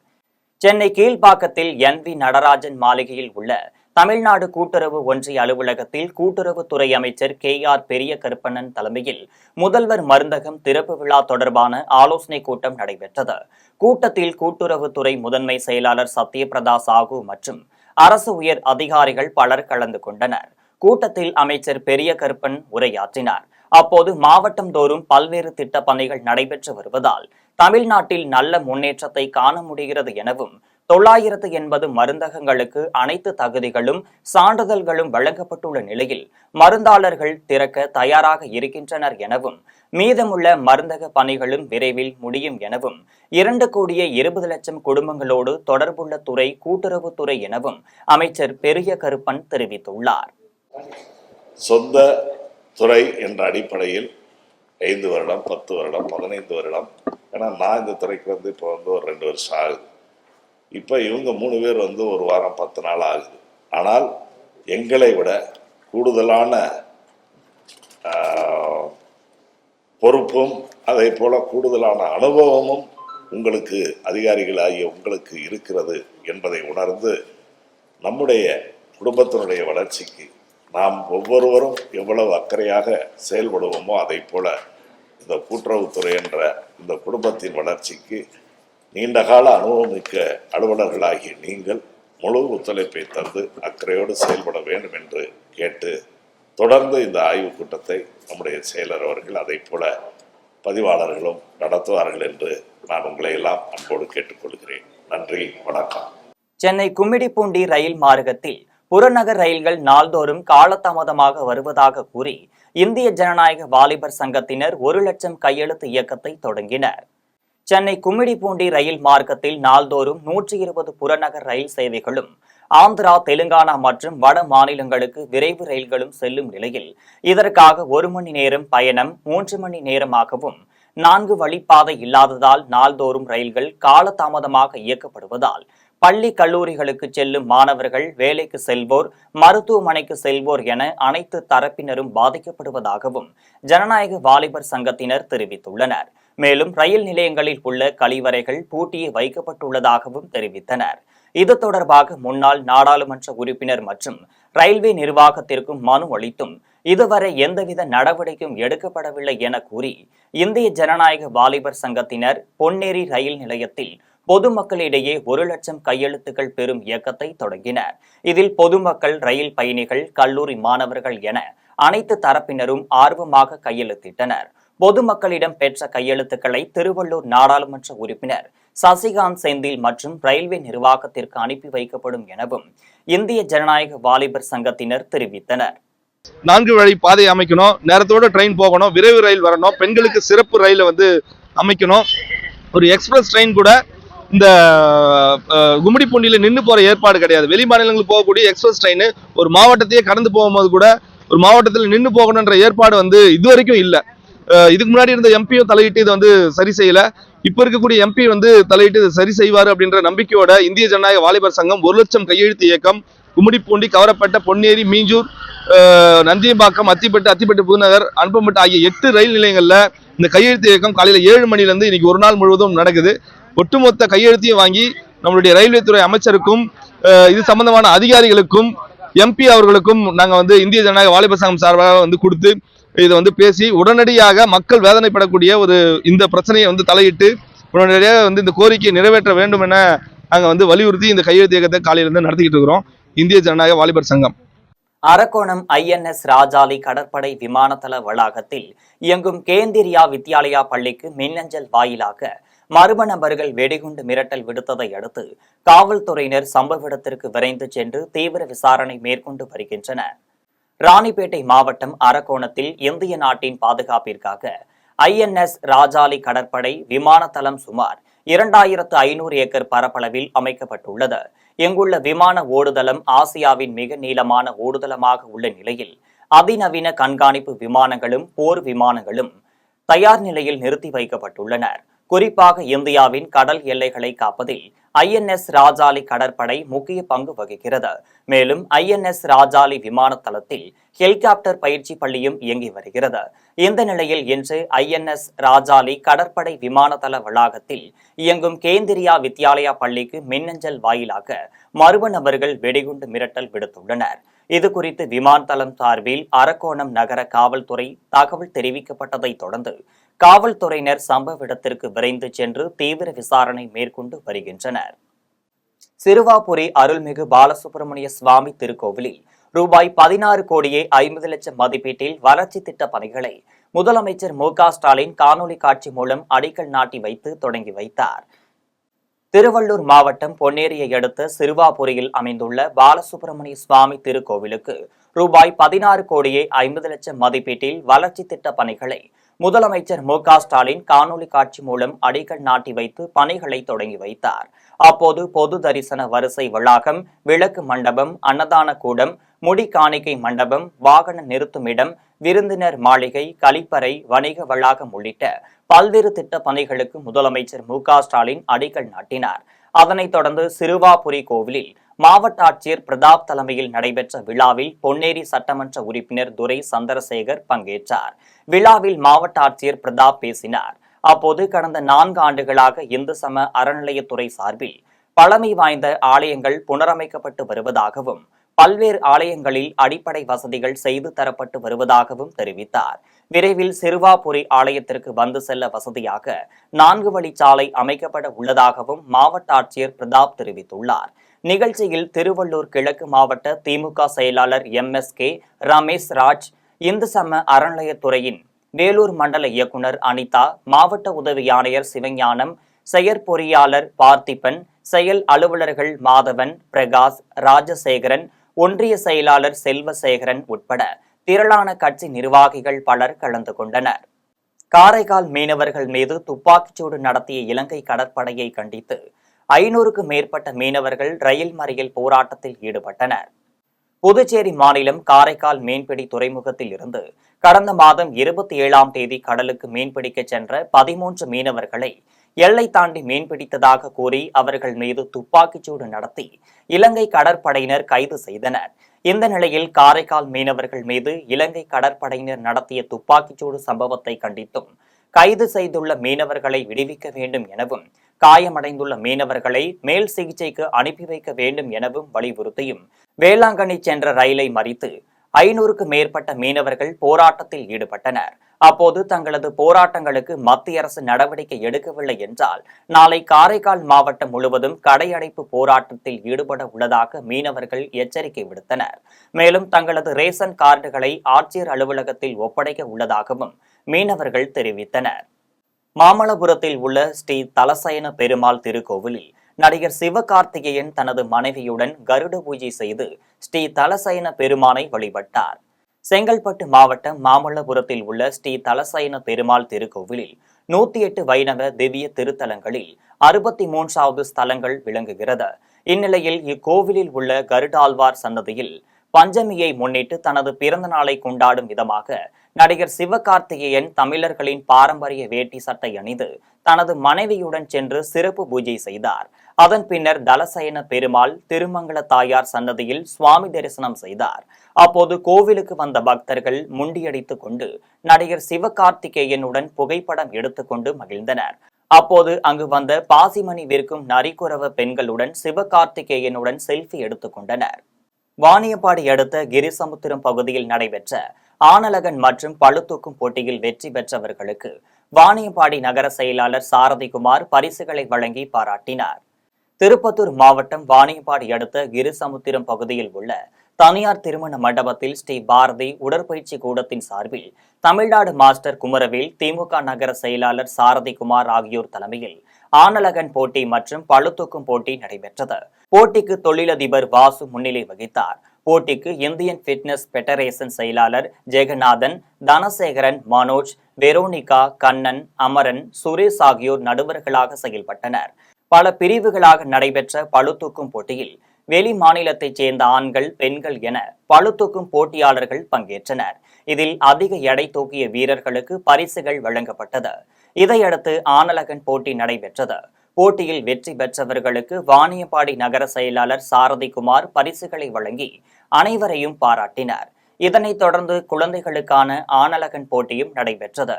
சென்னை கீழ்ப்பாக்கத்தில் NV நடராஜன் மாளிகையில் உள்ள தமிழ்நாடு கூட்டுறவு ஒன்றிய அலுவலகத்தில் கூட்டுறவுத்துறை அமைச்சர் KR பெரிய கருப்பண்ணன் தலைமையில் முதல்வர் மருந்தகம் திறப்பு விழா தொடர்பான ஆலோசனை கூட்டம் நடைபெற்றது. கூட்டத்தில் கூட்டுறவுத்துறை முதன்மை செயலாளர் சத்யபிரதா சாகு மற்றும் அரசு உயர் அதிகாரிகள் பலர் கலந்து கொண்டனர். கூட்டத்தில் அமைச்சர் பெரிய கருப்பன் உரையாற்றினார். அப்போது மாவட்டம் தோறும் பல்வேறு திட்ட பணிகள் நடைபெற்று வருவதால் தமிழ்நாட்டில் நல்ல முன்னேற்றத்தை காண முடிகிறது எனவும், 980 மருந்தகங்களுக்கு அனைத்து தகுதிகளும் சான்றிதழ்களும் வழங்கப்பட்டுள்ள நிலையில் மருந்தாளர்கள் திறக்க தயாராக இருக்கின்றனர் எனவும், மீதமுள்ள மருந்தக பணிகளும் விரைவில் முடியும் எனவும், 2,20,00,000 குடும்பங்களோடு தொடர்புள்ள துறை கூட்டுறவுத்துறை எனவும் அமைச்சர் பெரிய கருப்பன் தெரிவித்துள்ளார். சொந்த துறை என்ற அடிப்படையில் 5 வருடம், 10 வருடம், 15 வருடம், ஏன்னா நான் இந்த துறைக்கு இப்போ ஒரு 2 வருஷம் ஆகுது. இப்போ இவங்க 3 பேர் ஒரு வாரம் 10 நாள் ஆகுது. ஆனால் எங்களை விட கூடுதலான பொறுப்பும் அதே போல கூடுதலான அனுபவமும் உங்களுக்கு அதிகாரிகளாகிய உங்களுக்கு இருக்கிறது என்பதை உணர்ந்து நம்முடைய குடும்பத்தினுடைய வளர்ச்சிக்கு நாம் ஒவ்வொருவரும் எவ்வளவு அக்கறையாக செயல்படுவோமோ அதை போல இந்த கூட்டுறவுத்துறை என்ற இந்த குடும்பத்தின் வளர்ச்சிக்கு நீண்டகால அனுபவமிக்க அலுவலர்களாகிய நீங்கள் முழு ஒத்துழைப்பை தந்து அக்கறையோடு செயல்பட வேண்டும் என்று கேட்டு, தொடர்ந்து இந்த ஆய்வுக் கூட்டத்தை நம்முடைய செயலர் அவர்கள் அதை போல பதிவாளர்களும் நடத்துவார்கள் என்று நான் உங்களை எல்லாம் அன்போடு கேட்டுக்கொள்கிறேன். நன்றி, வணக்கம். சென்னை கும்மிடிப்பூண்டி ரயில் மார்க்கத்தில் புறநகர் ரயில்கள் நாள்தோறும் காலதாமதமாக வருவதாக கூறி இந்திய ஜனநாயக வாலிபர் சங்கத்தினர் 1,00,000 கையெழுத்து இயக்கத்தை தொடங்கினர். சென்னை கும்மிடிப்பூண்டி ரயில் மார்க்கத்தில் நாள்தோறும் 120 புறநகர் ரயில் சேவைகளும், ஆந்திரா, தெலுங்கானா மற்றும் வட மாநிலங்களுக்கு விரைவு ரயில்களும் செல்லும் நிலையில் இதற்காக 1 மணி நேரம் பயணம் 3 மணி நேரமாகவும், 4 வழிப்பாதை இல்லாததால் நாள்தோறும் ரயில்கள் காலதாமதமாக இயக்கப்படுவதால் பள்ளி கல்லூரிகளுக்கு செல்லும் மாணவர்கள், வேலைக்கு செல்வோர், மருத்துவமனைக்கு செல்வோர் என அனைத்து தரப்பினரும் பாதிக்கப்படுவதாகவும் ஜனநாயக வாலிபர் சங்கத்தினர் தெரிவித்துள்ளனர். மேலும் ரயில் நிலையங்களில் உள்ள கழிவறைகள் பூட்டியே வைக்கப்பட்டுள்ளதாகவும் தெரிவித்தனர். இது தொடர்பாக முன்னாள் நாடாளுமன்ற உறுப்பினர் மற்றும் ரயில்வே நிர்வாகத்திற்கும் மனு அளித்தும் இதுவரை எந்தவித நடவடிக்கையும் எடுக்கப்படவில்லை என கூறி இந்திய ஜனநாயக வாலிபர் சங்கத்தினர் பொன்னேரி ரயில் நிலையத்தில் பொதுமக்களிடையே 1,00,000 கையெழுத்துக்கள் பெறும் இயக்கத்தை தொடங்கினர். இதில் பொதுமக்கள், ரயில் பயணிகள், கல்லூரி மாணவர்கள் என அனைத்து தரப்பினரும் ஆர்வமாக கையெழுத்திட்டனர். பொதுமக்களிடம் பெற்ற கையெழுத்துக்களை திருவள்ளூர் நாடாளுமன்ற உறுப்பினர் சசிகாந்த் செந்தில் மற்றும் ரயில்வே நிர்வாகத்திற்கு அனுப்பி வைக்கப்படும் எனவும் இந்திய ஜனநாயக வாலிபர் சங்கத்தினர் தெரிவித்தனர். 4 வழி பாதை அமைக்கணும், நேரத்தோட ட்ரெயின் போகணும், விரைவு ரயில் வரணும், பெண்களுக்கு சிறப்பு ரயில் அமைக்கணும், ஒரு எக்ஸ்பிரஸ் ட்ரெயின் கூட இந்த கும்மிடிப்பூண்டியில் நின்று போற ஏற்பாடு கிடையாது. வெளி மாநிலங்களுக்கு போகக்கூடிய எக்ஸ்பிரஸ் ட்ரெயின் ஒரு மாவட்டத்தையே கடந்து போகும்போது கூட ஒரு மாவட்டத்தில் நின்று போகணுன்ற ஏற்பாடு இதுவரைக்கும் இல்லை. இதுக்கு முன்னாடி இருந்த எம்பியும் தலையிட்டு இதை சரி செய்யல. இப்ப இருக்கக்கூடிய எம்பி தலையிட்டு இதை சரி செய்வார் அப்படின்ற நம்பிக்கையோட இந்திய ஜனநாயக வாலிபர் சங்கம் 1,00,000 கையெழுத்து இயக்கம் கும்மிடிப்பூண்டி, கவரப்பேட்டை, பொன்னேரி, மீஞ்சூர், நந்தியம்பாக்கம், அத்திப்பட்டு, புதுநகர், அனுப்பம்பட்டு ஆகிய 8 ரயில் நிலையங்கள்ல இந்த கையெழுத்து இயக்கம் காலையில 7 மணிலிருந்து இன்னைக்கு ஒரு நாள் முழுவதும் நடக்குது. ஒட்டுமொத்த கையெழுத்தையும் வாங்கி நம்மளுடைய ரயில்வே துறை அமைச்சருக்கும் இது சம்பந்தமான அதிகாரிகளுக்கும் எம்பி அவர்களுக்கும் நாங்க இந்திய ஜனநாயக வாலிபர் சங்கம் சார்பாக கொடுத்து இதை வந்து பேசி உடனடியாக மக்கள் வேதனைப்படக்கூடிய ஒரு இந்த பிரச்சனையை வந்து தலையிட்டு உடனடியாக வந்து இந்த கோரிக்கையை நிறைவேற்ற வேண்டும் என நாங்கள் வந்து வலியுறுத்தி இந்த கையெழுத்து இயக்கத்தை காலையிலிருந்து நடத்திக்கிட்டு இருக்கிறோம். இந்திய ஜனநாயக வாலிபர் சங்கம். அரக்கோணம் INS ராஜாலி கடற்படை விமானதள வளாகத்தில் இயங்கும் கேந்திரியா வித்யாலயா பள்ளிக்கு மின்னஞ்சல் வாயிலாக மர்ம நபர்கள் வெடிகுண்டு மிரட்டல் விடுத்ததை அடுத்து காவல்துறையினர் சம்பவ இடத்திற்கு விரைந்து சென்று தீவிர விசாரணை மேற்கொண்டு வருகின்றனர். ராணிப்பேட்டை மாவட்டம் அரக்கோணத்தில் இந்திய நாட்டின் பாதுகாப்பிற்காக INS ராஜாலி கடற்படை விமானதளம் சுமார் 2500 ஏக்கர் பரப்பளவில் அமைக்கப்பட்டுள்ளது. இங்குள்ள விமான ஓடுதளம் ஆசியாவின் மிக நீளமான ஓடுதளமாக உள்ள நிலையில் அதிநவீன கண்காணிப்பு விமானங்களும் போர் விமானங்களும் தயார் நிலையில் நிறுத்தி வைக்கப்பட்டுள்ளனர். குறிப்பாக இந்தியாவின் கடல் எல்லைகளை காப்பதில் INS ராஜாலி கடற்படை முக்கிய பங்கு வகிக்கிறது. மேலும் INS ராஜாலி விமான தளத்தில் ஹெலிகாப்டர் பயிற்சி பள்ளியும் இயங்கி வருகிறது. இந்த நிலையில் இன்று INS ராஜாலி கடற்படை விமானதள வளாகத்தில் இயங்கும் கேந்திரியா வித்யாலயா பள்ளிக்கு மின்னஞ்சல் வாயிலாக மர்ம நபர்கள் வெடிகுண்டு மிரட்டல் விடுத்துள்ளனர். இதுகுறித்து விமானதளம் சார்பில் அரக்கோணம் நகர காவல்துறை தகவல் தெரிவிக்கப்பட்டதை தொடர்ந்து காவல்துறையினர் சம்பவ இடத்திற்கு விரைந்து சென்று தீவிர விசாரணை மேற்கொண்டு வருகின்றனர். சிறுவாபுரி அருள்மிகு பாலசுப்பிரமணிய சுவாமி திருக்கோவிலில் ரூபாய் 16 கோடியே 50 லட்சம் மதிப்பீட்டில் வளர்ச்சி திட்ட பணிகளை முதலமைச்சர் மு.க. ஸ்டாலின் காணொலி காட்சி மூலம் அடிக்கல் நாட்டி வைத்து தொடங்கி வைத்தார். திருவள்ளூர் மாவட்டம் பொன்னேரியை அடுத்த சிறுவாபுரியில் அமைந்துள்ள பாலசுப்பிரமணிய சுவாமி திருக்கோவிலுக்கு ரூபாய் 16 கோடியே 50 லட்சம் மதிப்பீட்டில் வளர்ச்சி திட்ட பணிகளை முதலமைச்சர் மு.க. ஸ்டாலின் காணொலி காட்சி மூலம் அடிக்கல் நாட்டி வைத்து பணிகளை தொடங்கி வைத்தார். அப்போது பொது தரிசன வரிசை வளாகம், விளக்கு மண்டபம், அன்னதான கூடம், முடி காணிக்கை மண்டபம், வாகன நிறுத்துமிடம், விருந்தினர் மாளிகை, கழிப்பறை, வணிக வளாகம் உள்ளிட்ட பல்வேறு திட்ட பணிகளுக்கு முதலமைச்சர் மு.க. ஸ்டாலின் அடிக்கல் நாட்டினார். அதனைத் தொடர்ந்து சிறுவாபுரி கோவிலில் மாவட்ட ஆட்சியர் பிரதாப் தலைமையில் நடைபெற்ற விழாவில் பொன்னேரி சட்டமன்ற உறுப்பினர் துரை சந்திரசேகர் பங்கேற்றார். விழாவில் மாவட்ட ஆட்சியர் பிரதாப் பேசினார். அப்போது கடந்த 4 ஆண்டுகளாக இந்து சம அறநிலையத்துறை சார்பில் பழமை வாய்ந்த ஆலயங்கள் புனரமைக்கப்பட்டு வருவதாகவும் பல்வேறு ஆலயங்களில் அடிப்படை வசதிகள் செய்து தரப்பட்டு வருவதாகவும் தெரிவித்தார். விரைவில் சிறுவாபுரி ஆலயத்திற்கு வந்து செல்ல வசதியாக 4 வழிச்சாலை அமைக்கப்பட உள்ளதாகவும் மாவட்ட ஆட்சியர் பிரதாப் தெரிவித்துள்ளார். நிகழ்ச்சியில் திருவள்ளூர் கிழக்கு மாவட்ட திமுக செயலாளர் MSK ரமேஷ் ராஜ், இந்து சம அறநிலையத்துறையின் வேலூர் மண்டல இயக்குனர் அனிதா, மாவட்ட உதவி ஆணையர் சிவஞானம், செயற்பொறியாளர் பார்த்திபன், செயல் அலுவலர்கள் மாதவன், பிரகாஷ், ராஜசேகரன், ஒன்றிய செயலாளர் செல்வசேகரன் உட்பட திரளான கட்சி நிர்வாகிகள் பலர் கலந்து கொண்டனர். காரைக்கால் மீனவர்கள் மீது துப்பாக்கிச்சூடு நடத்திய இலங்கை கடற்படையை கண்டித்து 500க்கும் மேற்பட்ட மீனவர்கள் ரயில் மறியல் போராட்டத்தில் ஈடுபட்டனர். புதுச்சேரி மாநிலம் காரைக்கால் மீன்பிடி துறைமுகத்தில் இருந்து கடந்த மாதம் 27ஆம் தேதி கடலுக்கு மீன்பிடிக்க சென்ற 13 மீனவர்களை எல்லை தாண்டி மீன்பிடித்ததாக கூறி அவர்கள் மீது துப்பாக்கிச்சூடு நடத்தி இலங்கை கடற்படையினர் கைது செய்தனர். இந்த நிலையில் காரைக்கால் மீனவர்கள் மீது இலங்கை கடற்படையினர் நடத்திய துப்பாக்கிச்சூடு சம்பவத்தை கண்டித்தும் கைது செய்துள்ள மீனவர்களை விடுவிக்க வேண்டும் எனவும் காயமடைந்துள்ள மீனவர்களை மேல் சிகிச்சைக்கு அனுப்பி வைக்க வேண்டும் எனவும் வலியுறுத்தியும் வேளாங்கண்ணி சென்ற ரயிலை மறித்து 500க்கும் மேற்பட்ட மீனவர்கள் போராட்டத்தில் ஈடுபட்டனர். அப்போது தங்களது போராட்டங்களுக்கு மத்திய அரசு நடவடிக்கை எடுக்கவில்லை என்றால் நாளை காரைக்கால் மாவட்டம் முழுவதும் கடையடைப்பு போராட்டத்தில் ஈடுபட உள்ளதாக மீனவர்கள் எச்சரிக்கை விடுத்தனர். மேலும் தங்களது ரேஷன் கார்டுகளை ஆட்சியர் அலுவலகத்தில் ஒப்படைக்க உள்ளதாகவும் மீனவர்கள் தெரிவித்தனர். மாமல்லபுரத்தில் உள்ள ஸ்ரீ தலசயன பெருமாள் திருக்கோவிலில் நடிகர் சிவகார்த்திகேயன் தனது மனைவியுடன் கருட பூஜை செய்து ஸ்ரீ தலசயன பெருமானை வழிபட்டார். செங்கல்பட்டு மாவட்டம் மாமல்லபுரத்தில் உள்ள ஸ்ரீ தலசயன பெருமாள் திருக்கோவிலில் 108 வைணவ திவ்ய திருத்தலங்களில் 63வது ஸ்தலங்கள் விளங்குகிறது. இந்நிலையில் இக்கோவிலில் உள்ள கருடாழ்வார் சன்னதியில் பஞ்சமியை முன்னிட்டு தனது பிறந்த நாளை கொண்டாடும் விதமாக நடிகர் சிவகார்த்திகேயன் தமிழர்களின் பாரம்பரிய வேட்டி சட்டை அணிந்து தனது மனைவியுடன் சென்று சிறப்பு பூஜை செய்தார். அதன் பின்னர் தலசயன பெருமாள் திருமங்கல தாயார் சன்னதியில் சுவாமி தரிசனம் செய்தார். அப்போது கோவிலுக்கு வந்த பக்தர்கள் முண்டியடித்துக் கொண்டு நடிகர் சிவகார்த்திகேயனுடன் புகைப்படம் எடுத்துக்கொண்டு மகிழ்ந்தனர். அப்போது அங்கு வந்த பாசிமணி விற்கும் நரிக்குறவ பெண்களுடன் சிவகார்த்திகேயனுடன் செல்ஃபி எடுத்துக் கொண்டனர். வாணியம்பாடி அடுத்த கிரிசமுத்திரம் பகுதியில் நடைபெற்ற ஆனலகன் மற்றும் பளுதூக்கும் போட்டியில் வெற்றி பெற்றவர்களுக்கு வாணியம்பாடி நகர செயலாளர் சாரதிகுமார் பரிசுகளை வழங்கி பாராட்டினார். திருப்பத்தூர் மாவட்டம் வாணியம்பாடி அடுத்த கிருசமுத்திரம் பகுதியில் உள்ள தனியார் திருமண மண்டபத்தில் ஸ்ரீ பாரதி உடற்பயிற்சி கூடத்தின் சார்பில் தமிழ்நாடு மாஸ்டர் குமரவேல், திமுக நகர செயலாளர் சாரதிகுமார் ஆகியோர் தலைமையில் ஆனலகன் போட்டி மற்றும் பளுதூக்கும் போட்டி நடைபெற்றது. போட்டிக்கு தொழிலதிபர் வாசு முன்னிலை வகித்தார். போட்டிக்கு இந்தியன் பிட்னஸ் பெடரேஷன் செயலாளர் ஜெகநாதன், தனசேகரன், மனோஜ், வெரோனிகா, கண்ணன், அமரன், சுரேஷ் ஆகியோர் நடுவர்களாக செயல்பட்டனர். பல பிரிவுகளாக நடைபெற்ற பளுதூக்கும் போட்டியில் வெளி மாநிலத்தைச் சேர்ந்த ஆண்கள், பெண்கள் என பளுதூக்கும் போட்டியாளர்கள் பங்கேற்றனர். இதில் அதிக எடை தூக்கிய வீரர்களுக்கு பரிசுகள் வழங்கப்பட்டது. இதையடுத்து ஆனலகன் போட்டி நடைபெற்றது. போட்டியில் வெற்றி பெற்றவர்களுக்கு வாணியம்பாடி நகர செயலாளர் சாரதிகுமார் பரிசுகளை வழங்கி அனைவரையும் பாராட்டினார். இதனைத் தொடர்ந்து குழந்தைகளுக்கான ஆனலகன் போட்டியும் நடைபெற்றது.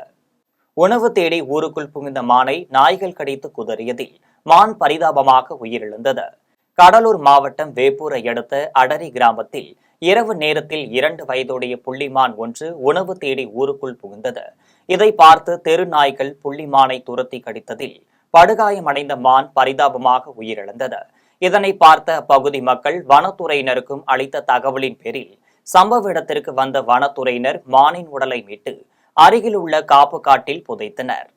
உணவு தேடி ஊருக்குள் புகுந்த மானை நாய்கள் கடித்து குதறியதில் மான் பரிதாபமாக உயிரிழந்தது. கடலூர் மாவட்டம் வேப்பூரை அடுத்த அடரி கிராமத்தில் இரவு நேரத்தில் 2 வயதுடைய புள்ளிமான் ஒன்று உணவு தேடி ஊருக்குள் புகுந்தது. இதை பார்த்து தெரு நாய்கள் புள்ளிமானை துரத்தி கடித்ததில் படுகாயமடைந்த மான் பரிதாபமாக உயிரிழந்தது. இதனை பார்த்த அப்பகுதி மக்கள் வனத்துறையினருக்கும் அளித்த தகவலின் பேரில் சம்பவ இடத்திற்கு வந்த வனத்துறையினர் மானின் உடலை மீட்டு அருகில் உள்ள காப்பு காட்டில் புதைத்தனர்.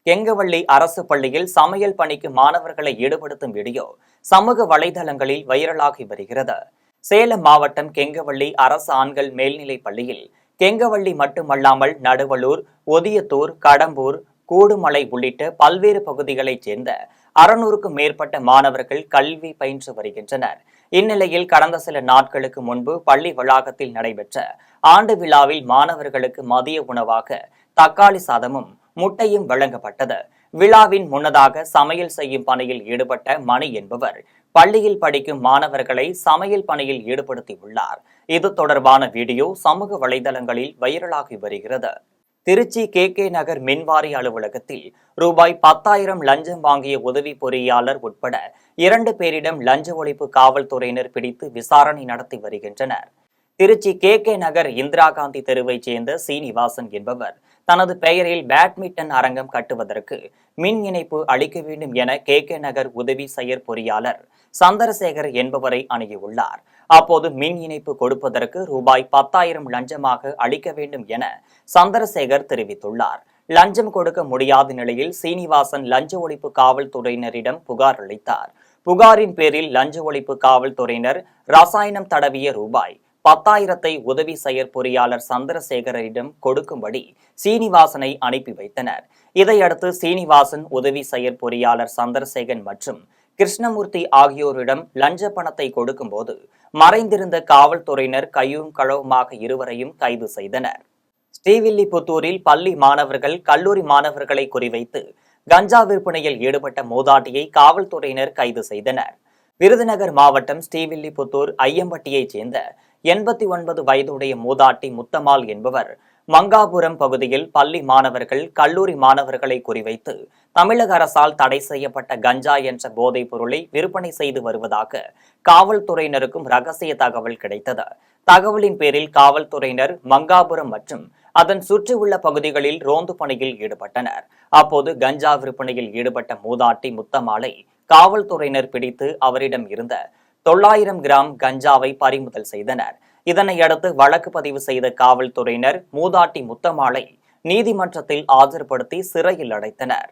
கெங்கவள்ளி அரசு பள்ளியில் சமையல் பணிக்கு மாணவர்களை ஈடுபடுத்தும் வீடியோ சமூக வலைதளங்களில் வைரலாகி வருகிறது. சேலம் மாவட்டம் கெங்கவள்ளி அரசு ஆண்கள் மேல்நிலைப் பள்ளியில் கெங்கவள்ளி மட்டுமல்லாமல் நடுவலூர், ஒதியத்தூர், கடம்பூர், கூடுமலை உள்ளிட்ட பல்வேறு பகுதிகளைச் சேர்ந்த 600க்கும் மேற்பட்ட மாணவர்கள் கல்வி பயின்று வருகின்றனர். இந்நிலையில் கடந்த சில நாட்களுக்கு முன்பு பள்ளி வளாகத்தில் நடைபெற்ற ஆண்டு விழாவில் மாணவர்களுக்கு மதிய உணவாக தக்காளி சாதமும் முட்டையும் வழங்கப்பட்டது. விழாவின் முன்னதாக சமையல் செய்யும் பணியில் ஈடுபட்ட மணி என்பவர் பள்ளியில் படிக்கும் மாணவர்களை சமையல் பணியில் ஈடுபடுத்தியுள்ளார். இது தொடர்பான வீடியோ சமூக வலைதளங்களில் வைரலாகி வருகிறது. திருச்சி KK நகர் மின்வாரிய அலுவலகத்தில் ரூபாய் 10,000 லஞ்சம் வாங்கிய உதவி பொறியாளர் உட்பட 2 பேரிடம் லஞ்ச ஒழிப்பு காவல்துறையினர் பிடித்து விசாரணை நடத்தி வருகின்றனர். திருச்சி KK நகர் இந்திரா காந்தி தெருவைச் சேர்ந்த சீனிவாசன் என்பவர் தனது பெயரில் பேட்மிண்டன் அரங்கம் கட்டுவதற்கு மின் இணைப்பு அளிக்க வேண்டும் என KK நகர் உதவி செயற்பொறியாளர் சந்திரசேகர் என்பவரை அணுகியுள்ளார். அப்போது மின் இணைப்பு கொடுப்பதற்கு ரூபாய் 10,000 லஞ்சமாக அளிக்க வேண்டும் என சந்திரசேகர் தெரிவித்துள்ளார். லஞ்சம் கொடுக்க முடியாத நிலையில் சீனிவாசன் லஞ்ச ஒழிப்பு காவல்துறையினரிடம் புகார் அளித்தார். புகாரின் பேரில் லஞ்ச ஒழிப்பு காவல்துறையினர் ரசாயனம் தடவிய ரூபாய் 10,000 உதவி செயற்பொறியாளர் சந்திரசேகரிடம் கொடுக்கும்படி சீனிவாசனை அனுப்பி வைத்தனர். இதையடுத்து சீனிவாசன் உதவி செயற்பொறியாளர் சந்திரசேகர் மற்றும் கிருஷ்ணமூர்த்தி ஆகியோரிடம் லஞ்ச பணத்தை கொடுக்கும்போது மறைந்திருந்த காவல்துறையினர் கையும் களவுமாக இருவரையும் கைது செய்தனர். ஸ்ரீவில்லிபுத்தூரில் பள்ளி மாணவர்கள், கல்லூரி மாணவர்களை குறிவைத்து கஞ்சா விற்பனையில் ஈடுபட்ட மூதாட்டியை காவல்துறையினர் கைது செய்தனர். விருதுநகர் மாவட்டம் ஸ்ரீவில்லிபுத்தூர் ஐயம்பட்டியைச் சேர்ந்த 89 வயதுடைய மூதாட்டி முத்தம்மாள் என்பவர் மங்காபுரம் பகுதியில் பள்ளி மாணவர்கள், கல்லூரி மாணவர்களை குறிவைத்து தமிழக அரசால் தடை செய்யப்பட்ட கஞ்சா என்ற போதைப் பொருளை விற்பனை செய்து வருவதாக காவல்துறையினருக்கும் ரகசிய தகவல் கிடைத்தது. தகவலின் பேரில் காவல்துறையினர் மங்காபுரம் மற்றும் அதன் சுற்றியுள்ள பகுதிகளில் ரோந்து பணியில் ஈடுபட்டனர். அப்போது கஞ்சா விற்பனையில் ஈடுபட்ட மூதாட்டி முத்தம்மாளை காவல்துறையினர் பிடித்து அவரிடம் இருந்த 900 கிராம் கஞ்சாவை பறிமுதல் செய்தனர். இதனையடுத்து வழக்கு பதிவு செய்த காவல்துறையினர் மூதாட்டி முத்தம்மாளை நீதிமன்றத்தில் ஆஜர்படுத்தி சிறையில் அடைத்தனர்.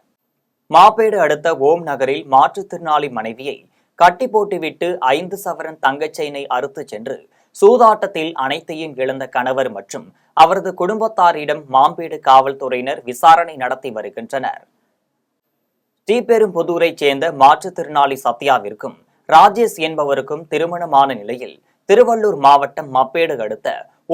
மாப்பேடு அடுத்த ஓம் நகரில் மாற்றுத்திறனாளி மனைவியை கட்டி போட்டுவிட்டு 5 சவரன் தங்கச் செயினை அறுத்து சென்று சூதாட்டத்தில் அனைத்தையும் இழந்த கணவர் மற்றும் அவரது குடும்பத்தாரிடம் மாம்பேடு காவல்துறையினர் விசாரணை நடத்தி வருகின்றனர். ஸ்ரீபெரும்புதூரைச் சேர்ந்த மாற்றுத்திறனாளி சத்யாவிற்கும் ராஜேஷ் என்பவருக்கும் திருமணமான நிலையில் திருவள்ளூர் மாவட்டம் மப்பேடு அடுத்த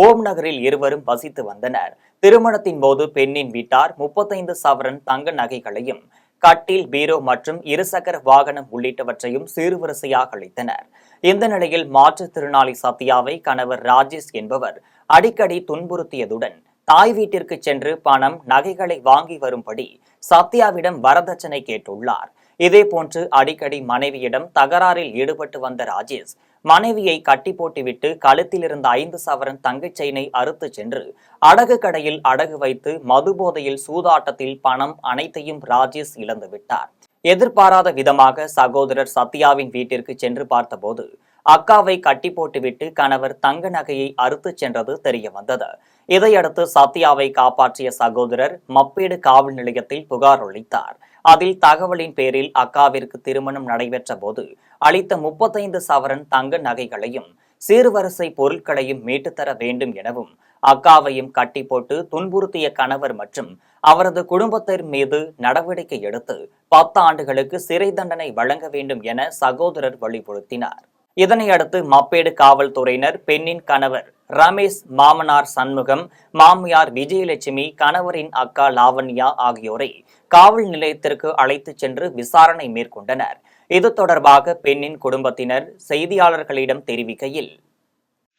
ஓம் நகரில் இருவரும் வசித்து வந்தனர். திருமணத்தின் போது பெண்ணின் வீட்டார் 35 சவரன் தங்க நகைகளையும், கட்டில், பீரோ மற்றும் இருசக்கர வாகனம் உள்ளிட்டவற்றையும் சீர்வரிசையாக அளித்தனர். இந்த நிலையில் மாற்றுத்திறனாளி சத்யாவை கணவர் ராஜேஷ் என்பவர் அடிக்கடி துன்புறுத்தியதுடன் தாய் வீட்டிற்கு சென்று பணம், நகைகளை வாங்கி வரும்படி சத்யாவிடம் வரதட்சணை கேட்டுள்ளார். இதேபோன்று அடிக்கடி மனைவியிடம் தகராறில் ஈடுபட்டு வந்த ராஜேஷ் மனைவியை கட்டி போட்டுவிட்டு கழுத்தில் இருந்த 5 சவரன் தங்கச் செயினை அறுத்து சென்று அடகு கடையில் அடகு வைத்து மதுபோதையில் சூதாட்டத்தில் பணம் அனைத்தையும் ராஜேஷ் இழந்து விட்டார். எதிர்பாராத விதமாக சகோதரர் சத்யாவின் வீட்டிற்கு சென்று பார்த்தபோது அக்காவை கட்டி போட்டுவிட்டு கணவர் தங்க நகையை அறுத்து சென்றது தெரிய வந்தது. இதையடுத்து சத்யாவை காப்பாற்றிய சகோதரர் மப்பேடு காவல் நிலையத்தில் புகார் அளித்தார். அதில் தகவலின் பேரில் அக்காவிற்கு திருமணம் நடைபெற்ற போது அளித்த 35 சவரன் தங்க நகைகளையும் சீர்வரிசை பொருட்களையும் மீட்டுத்தர வேண்டும் எனவும் அக்காவையும் கட்டி போட்டு துன்புறுத்திய கணவர் மற்றும் அவரது குடும்பத்தின் மீது நடவடிக்கை எடுத்து 10 ஆண்டுகளுக்கு சிறை தண்டனை வழங்க வேண்டும் என சகோதரர் வலியுறுத்தினார். இதனையடுத்து மப்பேடு காவல்துறையினர் பெண்ணின் கணவர் ரமேஷ், மாமனார் சண்முகம், மாமியார் விஜயலட்சுமி, கணவரின் அக்கா லாவண்யா ஆகியோரை காவல் நிலையத்திற்கு அழைத்துச் சென்று விசாரணை மேற்கொண்டனர். இது தொடர்பாக பெண்ணின் குடும்பத்தினர் செய்தியாளர்களிடம் தெரிவிக்கையில்,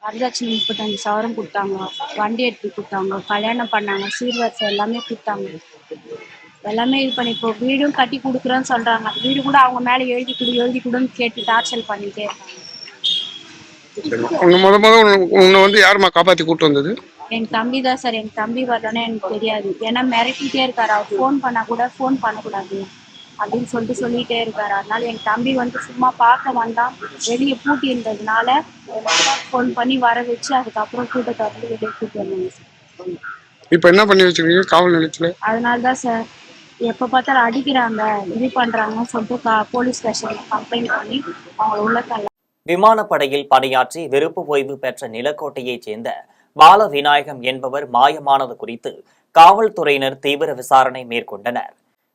வரதட்சணை 35 சவரம் கொடுத்தாங்க, வண்டி எடுத்து கொடுத்தாங்க, கல்யாணம் பண்ணாங்க, சீர்வரிசை எல்லாமே கொடுத்தாங்க. எல்லாமே இது பண்ணி இப்போ வீடும் கட்டி கொடுக்குறேன்னு சொல்றாங்க. வீடு கூட அவங்க மேலே எழுதி கொடுன்னு கேட்டு டார்ச்சல் பண்ணிட்டே இருக்காங்க. உன்னை வந்து யாருமா காப்பாற்றி கூட்டு வந்தது? என் தம்பி தான் சார். என் தம்பி வரலன்னா எனக்கு தெரியாது. ஏன்னா மிரட்டிட்டே இருக்காரு. அவர் ஃபோன் பண்ணா கூட ஃபோன் பண்ணக்கூடாது அப்படின்னு சொல்லிட்டே இருக்காரு. அதனால என் தம்பி வந்து சும்மா பார்க்க வந்தான். வெளியே பூட்டி இருந்ததுனால ஃபோன் பண்ணி வர வச்சு அதுக்கப்புறம் கூட்டத்தை வந்து வெளியே கூட்டி வந்தாங்க சார். இப்போ என்ன பண்ணி வச்சிருக்கீங்க காவல் நிலையத்தில்? அதனால தான் சார் எப்போ பார்த்தாலும் அடிக்கிறாங்க, இது பண்றாங்கன்னு சொல்லிட்டு போலீஸ் ஸ்டேஷன்ல கம்ப்ளைண்ட் பண்ணி அவங்களை உள்ள தள்ள. விமானப்படையில் பணியாற்றி விருப்பு ஓய்வு பெற்ற நிலக்கோட்டையைச் சேர்ந்த பால விநாயகம் என்பவர் மாயமானது குறித்து காவல்துறையினர் தீவிர விசாரணை மேற்கொண்டனர்.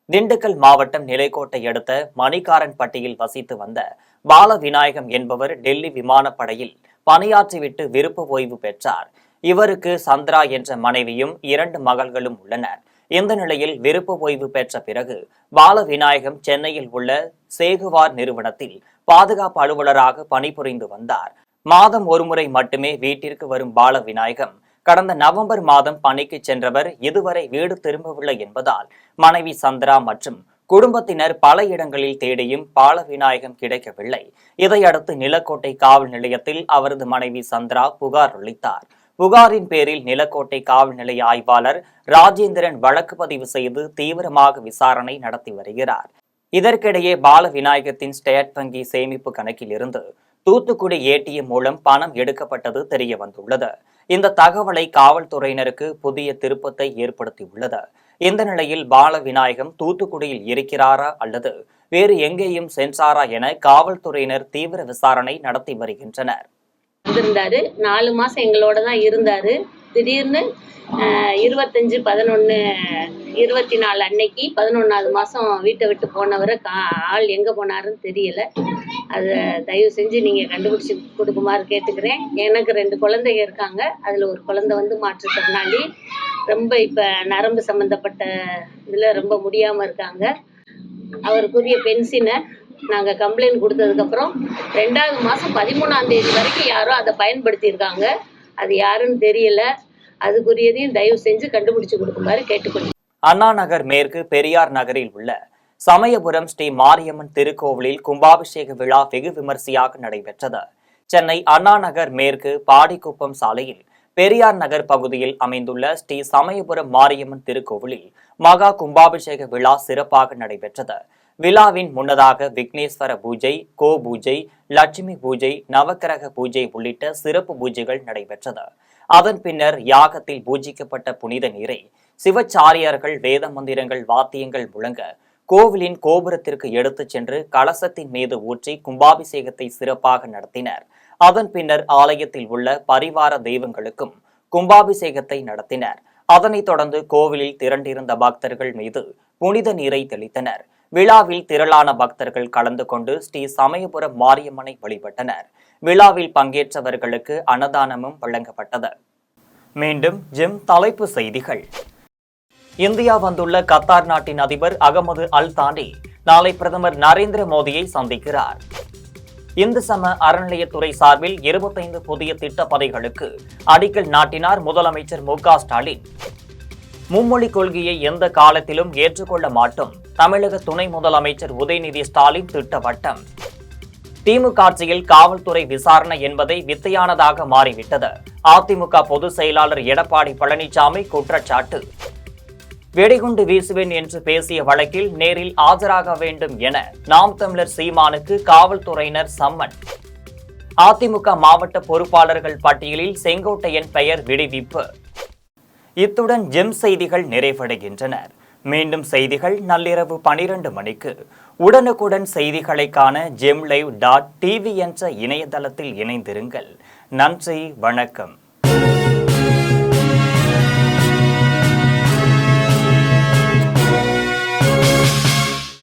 திண்டுக்கல் மாவட்டம் நிலைக்கோட்டை அடுத்த மணிக்காரன்பட்டியில் வசித்து வந்த பால விநாயகம் என்பவர் டெல்லி விமானப்படையில் பணியாற்றிவிட்டு விருப்பு ஓய்வு பெற்றார். இவருக்கு சந்திரா என்ற மனைவியும் 2 மகள்களும் உள்ளனர். இந்த நிலையில் விருப்பு ஓய்வு பெற்ற பிறகு பால விநாயகம் சென்னையில் உள்ள சேகுவார் நிறுவனத்தில் பாதுகாப்பு அலுவலராக பணிபுரிந்து வந்தார். மாதம் ஒருமுறை மட்டுமே வீட்டிற்கு வரும் பால விநாயகம் கடந்த நவம்பர் மாதம் பணிக்கு சென்றவர் இதுவரை வீடு திரும்பவில்லை என்பதால் மனைவி சந்திரா மற்றும் குடும்பத்தினர் பல இடங்களில் தேடியும் பால விநாயகம் கிடைக்கவில்லை. இதையடுத்து நிலக்கோட்டை காவல் நிலையத்தில் அவரது மனைவி சந்திரா புகார் அளித்தார். புகாரின் பேரில் நிலக்கோட்டை காவல் நிலைய ஆய்வாளர் ராஜேந்திரன் வழக்கு பதிவு செய்து தீவிரமாக விசாரணை நடத்தி வருகிறார். இதற்கிடையே பால விநாயகத்தின் ஸ்டேட் வங்கி சேமிப்பு கணக்கில் இருந்து தூத்துக்குடி ஏடிஎம் மூலம் பணம் எடுக்கப்பட்டது தெரிய வந்துள்ளது. இந்த தகவலை காவல்துறையினருக்கு புதிய திருப்பத்தை ஏற்படுத்தியுள்ளது. இந்த நிலையில் பால விநாயகம் தூத்துக்குடியில் இருக்கிறாரா அல்லது வேறு எங்கேயும் சென்றாரா என காவல்துறையினர் தீவிர விசாரணை நடத்தி வருகின்றனர். இருந்தாரு 4 மாசம் எங்களோட தான் இருந்தாரு. திடீர்னு 25/11/24 அன்னைக்கு 11வது மாசம் வீட்டை விட்டு போனவரை ஆள் எங்க போனாருன்னு தெரியல. அதை தயவு செஞ்சு நீங்க கண்டுபிடிச்சு கொடுக்குமாறு கேட்டுக்கிறேன். எனக்கு 2 குழந்தைங்க இருக்காங்க. அதுல ஒரு குழந்தை வந்து மாற்றுத்திறனாளி, ரொம்ப இப்ப நரம்பு சம்பந்தப்பட்ட இதுல ரொம்ப முடியாம இருக்காங்க. அவருக்குரிய பென்ஷனை நாங்க கம்ப்ளைண்ட் கொடுத்ததுக்கப்புறம் 2வது மாசம் 13ஆம் தேதி வரைக்கும் யாரோ அதை பயன்படுத்தியிருக்காங்க. அது யாருன்னு தெரியல. அதுக்குரியதையும் தயவு செஞ்சு கண்டுபிடிச்சு கொடுக்குமாறு கேட்டுக்கொள்ளுங்க. அண்ணா நகர் மேற்கு பெரியார் நகரில் உள்ள சமயபுரம் ஸ்ரீ மாரியம்மன் திருக்கோவிலில் கும்பாபிஷேக விழா வெகு விமரிசையாக நடைபெற்றது. சென்னை அண்ணா நகர் மேற்கு பாடிக்குப்பம் சாலையில் பெரியார் நகர் பகுதியில் அமைந்துள்ள ஸ்ரீ சமயபுரம் மாரியம்மன் திருக்கோவிலில் மகா கும்பாபிஷேக விழா சிறப்பாக நடைபெற்றது. விழாவின் முன்னதாக விக்னேஸ்வர பூஜை, கோ பூஜை, லட்சுமி பூஜை, நவக்கிரக பூஜை உள்ளிட்ட சிறப்பு பூஜைகள் நடைபெற்றது. அதன் பின்னர் யாகத்தில் பூஜிக்கப்பட்ட புனித நீரை சிவச்சாரியார்கள் வேத மந்திரங்கள் வாத்தியங்கள் முழங்க கோவிலின் கோபுரத்திற்கு எடுத்துச் சென்று கலசத்தின் மீது ஊற்றி கும்பாபிஷேகத்தை சிறப்பாக நடத்தினர். அதன் பின்னர் ஆலயத்தில் உள்ள பரிவார தெய்வங்களுக்கும் கும்பாபிஷேகத்தை நடத்தினர். அதனைத் தொடர்ந்து கோவிலில் திரண்டிருந்த பக்தர்கள் மீது புனித நீரை தெளித்தனர். விழாவில் திரளான பக்தர்கள் கலந்து கொண்டு ஸ்ரீ சமயபுரம் மாரியம்மனை வழிபட்டனர். விழாவில் பங்கேற்றவர்களுக்கு அன்னதானமும் வழங்கப்பட்டது. மீண்டும் ஜிம் தலைப்பு செய்திகள். இந்தியா வந்துள்ள கத்தார் நாட்டின் அதிபர் அகமது அல் தானி நாளை பிரதமர் நரேந்திர மோடியை சந்திக்கிறார். இந்து சம அறநிலையத்துறை சார்பில் 25 புதிய திட்ட பணிகளுக்கு அடிக்கல் நாட்டினார் முதலமைச்சர் மு.க. ஸ்டாலின். மும்மொழி கொள்கையை எந்த காலத்திலும் ஏற்றுக்கொள்ள மாட்டோம். தமிழக துணை முதலமைச்சர் உதயநிதி ஸ்டாலின் திட்டவட்டம். திமுக ஆட்சியில் காவல்துறை விசாரணை என்பதை வித்தையானதாக மாறிவிட்டது. அதிமுக பொதுச் செயலாளர் எடப்பாடி பழனிசாமி குற்றச்சாட்டு. வெடிகுண்டு வீசுவேன் என்று பேசிய வழக்கில் நேரில் ஆஜராக வேண்டும் என நாம் தமிழர் சீமானுக்கு காவல்துறையினர் சம்மன். அதிமுக மாவட்ட பொறுப்பாளர்கள் பட்டியலில் செங்கோட்டையன் பெயர் விடுவிப்பு. இத்துடன் ஜெம் செய்திகள் நிறைவடைகின்றன. மீண்டும் செய்திகள் நள்ளிரவு 12 மணிக்கு. உடனுக்குடன் செய்திகளை காண gemlive.tv என்ற இணையதளத்தில் இணைந்திருங்கள். நன்றி, வணக்கம்.